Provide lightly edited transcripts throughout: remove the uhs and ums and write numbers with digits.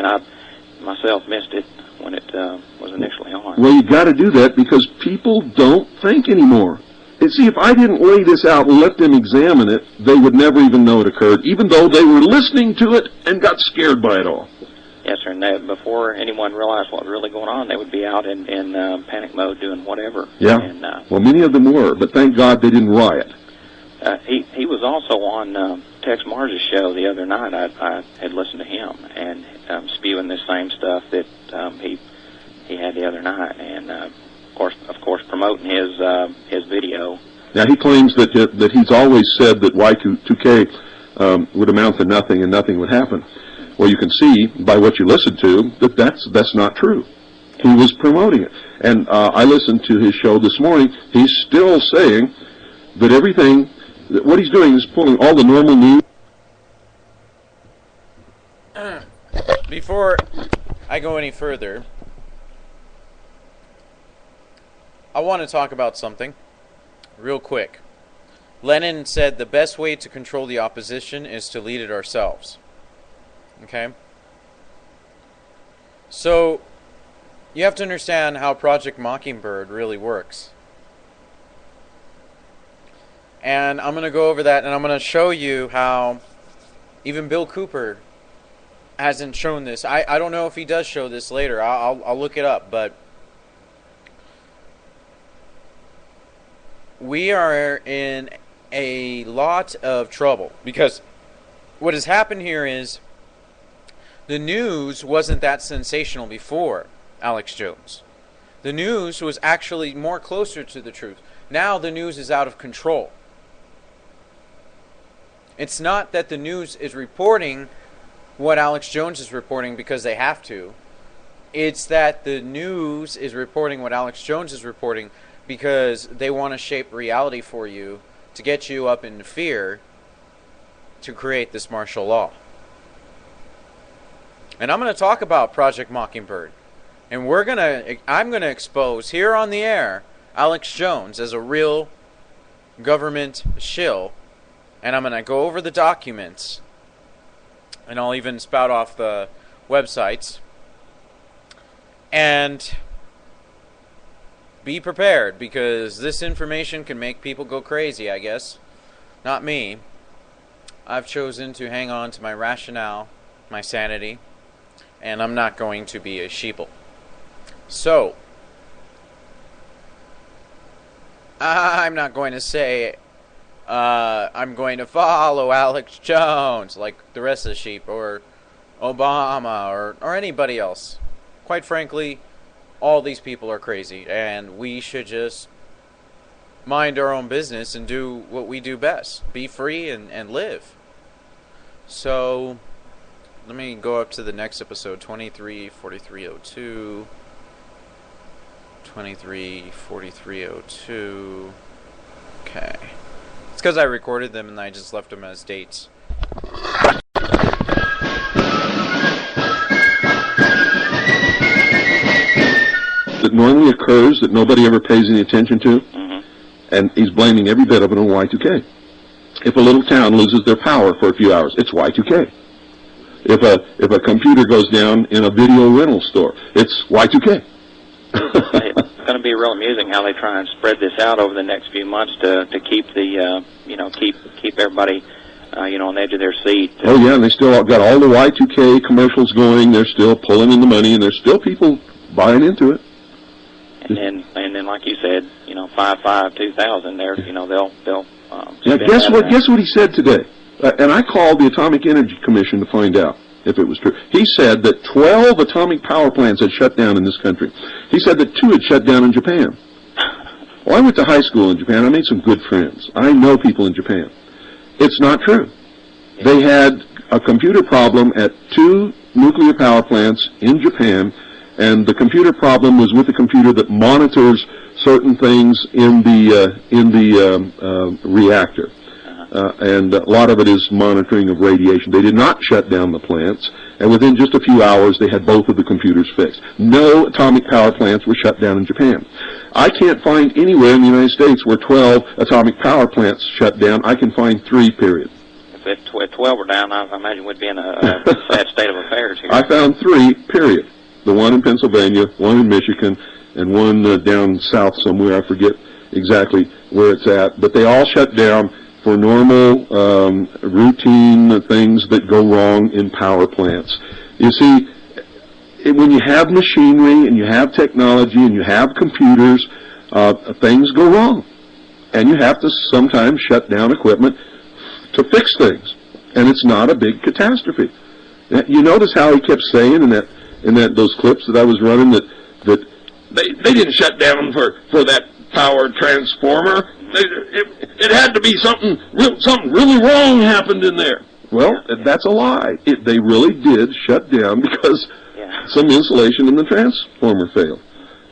and I myself missed it when it was initially on. Well, you got to do that because people don't think anymore. And see, if I didn't lay this out and let them examine it, they would never even know it occurred, even though they were listening to it and got scared by it all. Yes, sir. And before anyone realized what was really going on, they would be out in panic mode doing whatever. Yeah. And, well, many of them were, but thank God they didn't riot. He was also on Tex Mars' show the other night. I had listened to him and spewing this same stuff that he had the other night, and of course, promoting his video. Now he claims that he's always said that Y2k would amount to nothing and nothing would happen. Well, you can see by what you listened to that that's not true. He was promoting it, and I listened to his show this morning. He's still saying that everything. What he's doing is pulling all the normal news. Before I go any further, I want to talk about something real quick. Lenin said the best way to control the opposition is to lead it ourselves. Okay? So, you have to understand how Project Mockingbird really works. And I'm going to go over that, and I'm going to show you how even Bill Cooper hasn't shown this. I don't know if he does show this later. I'll look it up, but we are in a lot of trouble because what has happened here is the news wasn't that sensational before Alex Jones. The news was actually more closer to the truth. Now the news is out of control. It's not that the news is reporting what Alex Jones is reporting because they have to. It's that the news is reporting what Alex Jones is reporting because they want to shape reality for you to get you up in fear to create this martial law. And I'm going to talk about Project Mockingbird. And I'm going to expose here on the air Alex Jones as a real government shill. And I'm going to go over the documents, and I'll even spout off the websites. And be prepared, because this information can make people go crazy, I guess. Not me. I've chosen to hang on to my rationale, my sanity, and I'm not going to be a sheeple. So, I'm not going to say I'm going to follow Alex Jones like the rest of the sheep, or Obama, or anybody else. Quite frankly, all these people are crazy, and we should just mind our own business and do what we do best. Be free and live. So, let me go up to the next episode, 234302. 234302. Okay. It's because I recorded them and I just left them as dates. That normally occurs that nobody ever pays any attention to, and he's blaming every bit of it on Y2k. If a little town loses their power for a few hours, it's Y2k. If a computer goes down in a video rental store, it's Y2k. It's going to be real amusing how they try and spread this out over the next few months to keep the keep everybody on the edge of their seat. Oh yeah, and they still got all the Y2k commercials going. They're still pulling in the money, and there's still people buying into it. And then like you said, 2000. They'll yeah. Guess what he said today? And I called the Atomic Energy Commission to find out if it was true. He said that 12 atomic power plants had shut down in this country. He said that 2 had shut down in Japan. Well, I went to high school in Japan. I made some good friends. I know people in Japan. It's not true. They had a computer problem at 2 nuclear power plants in Japan, and the computer problem was with the computer that monitors certain things in the reactor. And a lot of it is monitoring of radiation. They did not shut down the plants, and within just a few hours they had both of the computers fixed. No atomic power plants were shut down in Japan. I can't find anywhere in the United States where 12 atomic power plants shut down. I can find 3, period. if 12 were down, I imagine we'd be in a sad state of affairs here. I found 3, period. The one in Pennsylvania, one in Michigan, and one down south somewhere. I forget exactly where it's at. But they all shut down for normal, routine things that go wrong in power plants. You see, when you have machinery and you have technology and you have computers, things go wrong. And you have to sometimes shut down equipment to fix things. And it's not a big catastrophe. You notice how he kept saying in those clips that I was running that they didn't shut down for that power transformer. It had to be something really wrong happened in there. Well, that's a lie. They really did shut down because some insulation in the transformer failed.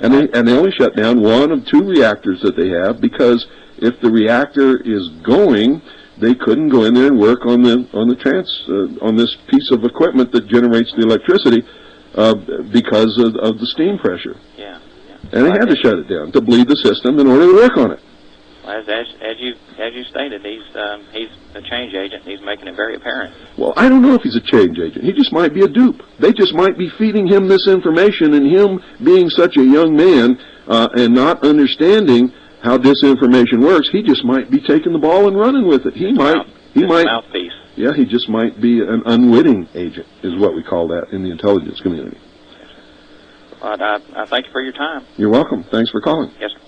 And they only shut down 1 of 2 reactors that they have because if the reactor is going, they couldn't go in there and work on this piece of equipment that generates the electricity because of the steam pressure. Yeah. And they had to shut it down to bleed the system in order to work on it. As you stated, he's a change agent. He's making it very apparent. Well, I don't know if he's a change agent. He just might be a dupe. They just might be feeding him this information, and him being such a young man and not understanding how disinformation works, he just might be taking the ball and running with it. He might mouthpiece. Yeah, he just might be an unwitting agent, is what we call that in the intelligence community. Well, I thank you for your time. You're welcome. Thanks for calling. Yes, sir.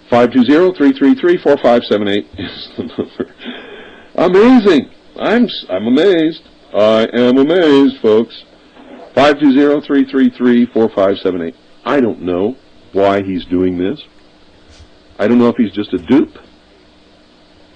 520-333-4578 is the number. Amazing. I'm amazed. I am amazed, folks. 520-333-4578. I don't know why he's doing this. I don't know if he's just a dupe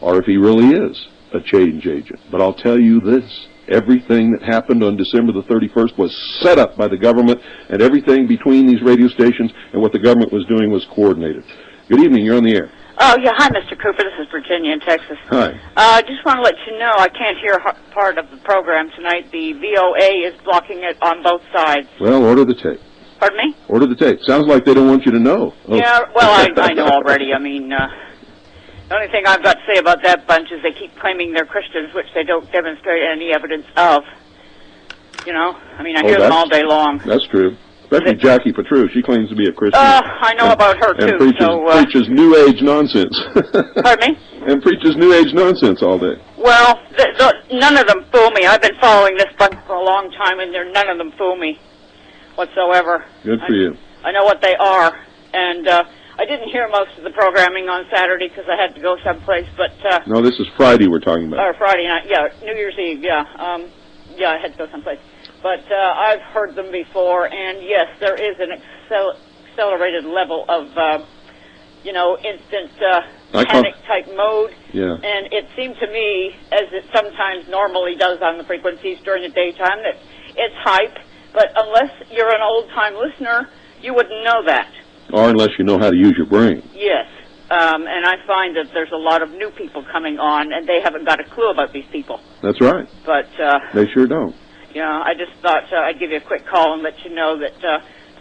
or if he really is a change agent. But I'll tell you this. Everything that happened on December the 31st was set up by the government, and everything between these radio stations and what the government was doing was coordinated. Good evening. You're on the air. Oh, yeah. Hi, Mr. Cooper. This is Virginia in Texas. Hi. I just want to let you know I can't hear part of the program tonight. The VOA is blocking it on both sides. Well, order the tape. Pardon me? Order the tape. Sounds like they don't want you to know. Oh. Yeah, well, I know already. I mean, the only thing I've got to say about that bunch is they keep claiming they're Christians, which they don't demonstrate any evidence of. You know? I mean, I hear them all day long. That's true. Especially Jackie Petru. She claims to be a Christian. I know about her, too. And preaches New Age nonsense. Pardon me? And preaches New Age nonsense all day. Well, none of them fool me. I've been following this bunch for a long time, and none of them fool me whatsoever. Good for you. I know what they are. And I didn't hear most of the programming on Saturday because I had to go someplace. But no, this is Friday we're talking about. Or Friday night, yeah. New Year's Eve, yeah. I had to go someplace. But I've heard them before, and yes, there is an accelerated level of, instant panic-type mode. Yeah. And it seemed to me, as it sometimes normally does on the frequencies during the daytime, that it's hype, but unless you're an old-time listener, you wouldn't know that. Or unless you know how to use your brain. Yes. And I find that there's a lot of new people coming on, and they haven't got a clue about these people. That's right. But they sure don't. Yeah, I just thought I'd give you a quick call and let you know that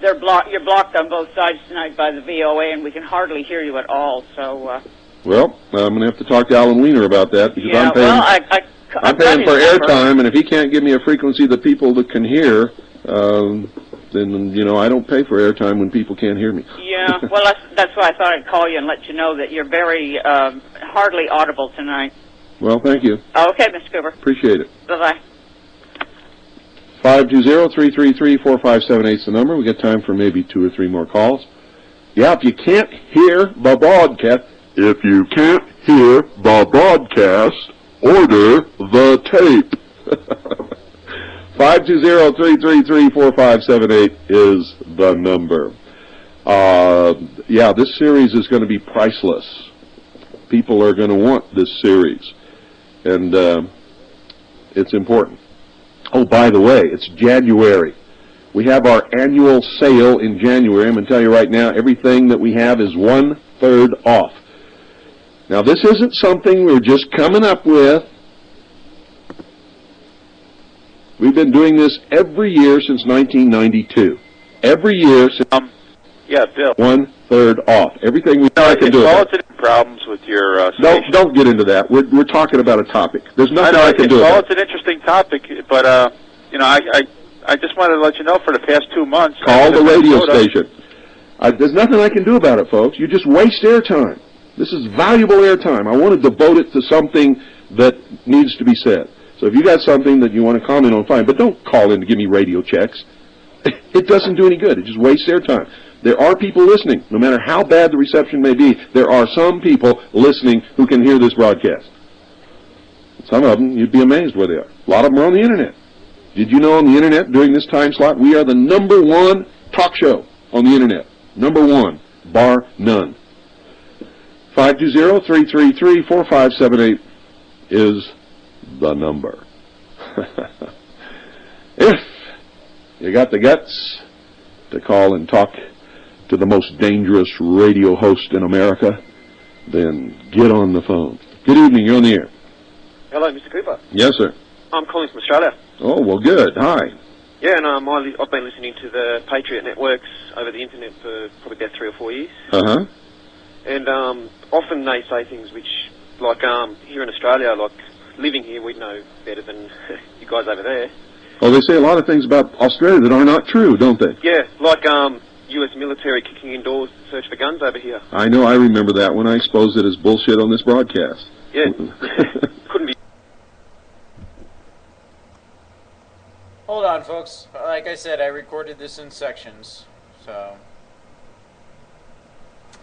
you're blocked on both sides tonight by the VOA, and we can hardly hear you at all. So. Well, I'm going to have to talk to Alan Weiner about that because I'm paying. I'm paying for airtime, and if he can't give me a frequency that people that can hear, then I don't pay for airtime when people can't hear me. Yeah, well, that's why I thought I'd call you and let you know that you're very hardly audible tonight. Well, thank you. Okay, Mr. Cooper. Appreciate it. Bye-bye. 520-333-4578 is the number. We got time for maybe 2 or 3 more calls. Yeah, if you can't hear the broadcast, order the tape. 520-333-4578 is the number. This series is going to be priceless. People are going to want this series. And it's important. Oh, by the way, it's January. We have our annual sale in January. I'm going to tell you right now, everything that we have is 1/3 off. Now, this isn't something we're just coming up with. We've been doing this every year since 1992. Every year since... Yeah, Bill. 1/3 off. Everything we I can do about it. Problems with your Don't get into that. We're talking about a topic. There's nothing I can do about it. Well, it's an interesting topic, but you know, I just wanted to let you know for the past 2 months. Call the radio station. There's nothing I can do about it, folks. You just waste airtime. This is valuable airtime. I want to devote it to something that needs to be said. So if you got something that you want to comment on, fine. But don't call in to give me radio checks. It doesn't do any good. It just wastes airtime. There are people listening. No matter how bad the reception may be, there are some people listening who can hear this broadcast. Some of them, you'd be amazed where they are. A lot of them are on the Internet. Did you know on the Internet, during this time slot, we are the #1 talk show on the Internet. #1, bar none. 520-333-4578 is the number. If you got the guts to call and talk to the most dangerous radio host in America, then get on the phone. Good evening, you're on the air. Hello, Mr. Cooper. Yes, sir. I'm calling from Australia. Oh, well, good. Hi. Yeah, and I've been listening to the Patriot networks over the internet for probably about 3 or 4 years. Uh-huh. And often they say things which, like here in Australia, like living here, we know better than you guys over there. Oh, they say a lot of things about Australia that are not true, don't they? Yeah, like U.S. military kicking indoors to search for guns over here. I know, I remember that when I exposed it as bullshit on this broadcast. Yeah, couldn't be. Hold on, folks. Like I said, I recorded this in sections, so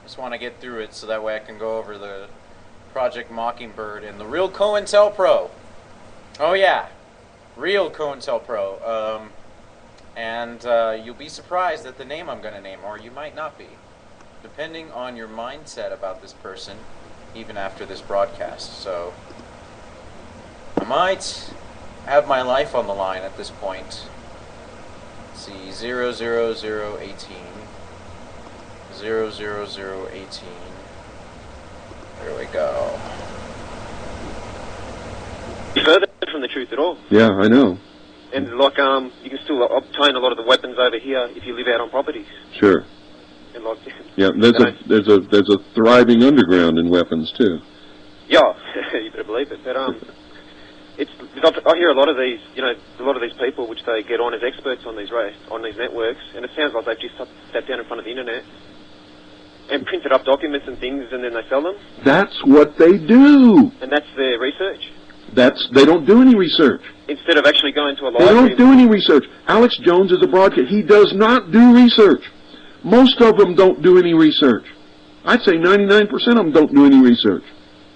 just want to get through it so that way I can go over the Project Mockingbird and the real COINTELPRO. Oh yeah, real COINTELPRO. And you'll be surprised at the name I'm going to name, or you might not be, depending on your mindset about this person, even after this broadcast. So I might have my life on the line at this point. Let's see, 00018. 00018. There we go. Further from the truth at all. Yeah, I know. And like you can still obtain a lot of the weapons over here if you live out on properties. Sure. And like yeah, there's a thriving underground in weapons too. Yeah, you better believe it. But I hear a lot of these, you know, a lot of these people which they get on as experts on these networks, and it sounds like they've just sat down in front of the internet and printed up documents and things, and then they sell them. That's what they do. And that's their research. They don't do any research. Instead of actually going to a library. They don't do any research. Alex Jones is a broadcaster. He does not do research. Most of them don't do any research. I'd say 99% of them don't do any research.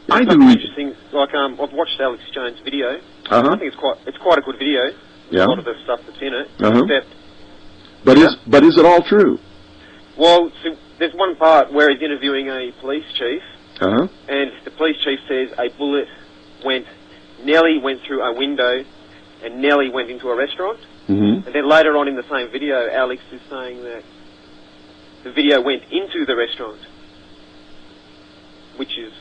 I do interesting. Like I've watched Alex Jones' video. Uh-huh. I think it's quite a good video. Yeah. A lot of the stuff that's in it. Uh-huh. But is it all true? Well, so there's one part where he's interviewing a police chief. Uh-huh. And the police chief says a bullet nearly went through a window and nearly went into a restaurant. Mm-hmm. And then later on in the same video, Alex is saying that the video went into the restaurant, which is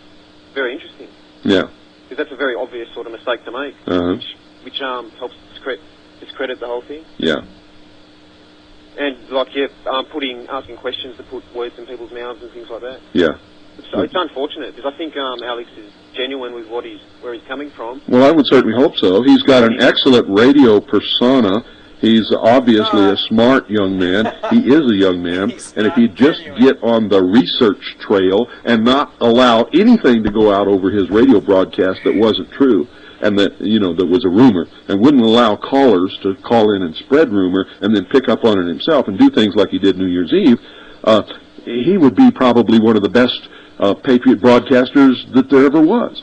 very interesting. Yeah. Because that's a very obvious sort of mistake to make, uh-huh. which helps discredit the whole thing. Yeah. And like asking questions to put words in people's mouths and things like that. Yeah. So it's unfortunate because I think Alex is genuine with where he's coming from. Well, I would certainly hope so. He's got an excellent radio persona. He's obviously a smart young man. He is a young man. And if he'd just get on the research trail and not allow anything to go out over his radio broadcast that wasn't true, and that, that was a rumor, and wouldn't allow callers to call in and spread rumor and then pick up on it himself and do things like he did New Year's Eve, he would be probably one of the best Patriot broadcasters that there ever was.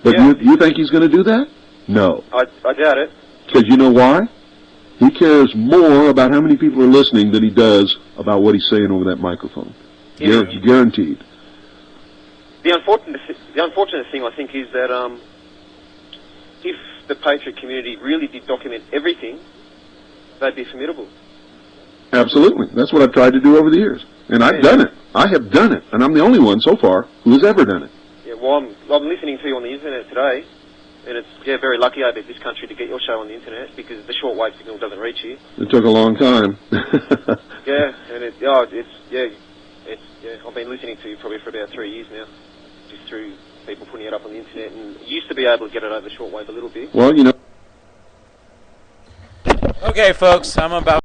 But yeah. You think he's going to do that? No. I doubt it. Because you know why? He cares more about how many people are listening than he does about what he's saying over that microphone. Yeah. Guaranteed. The unfortunate thing, I think, is that if the Patriot community really did document everything, they'd be formidable. Absolutely. That's what I've tried to do over the years. And I've done it. I have done it. And I'm the only one so far who has ever done it. Yeah, well, I'm listening to you on the internet today, and it's very lucky over this country to get your show on the internet because the shortwave signal doesn't reach you. It took a long time. Yeah, and I've been listening to you probably for about 3 years now, just through people putting it up on the internet, and used to be able to get it over the shortwave a little bit. Well, Okay, folks, I'm about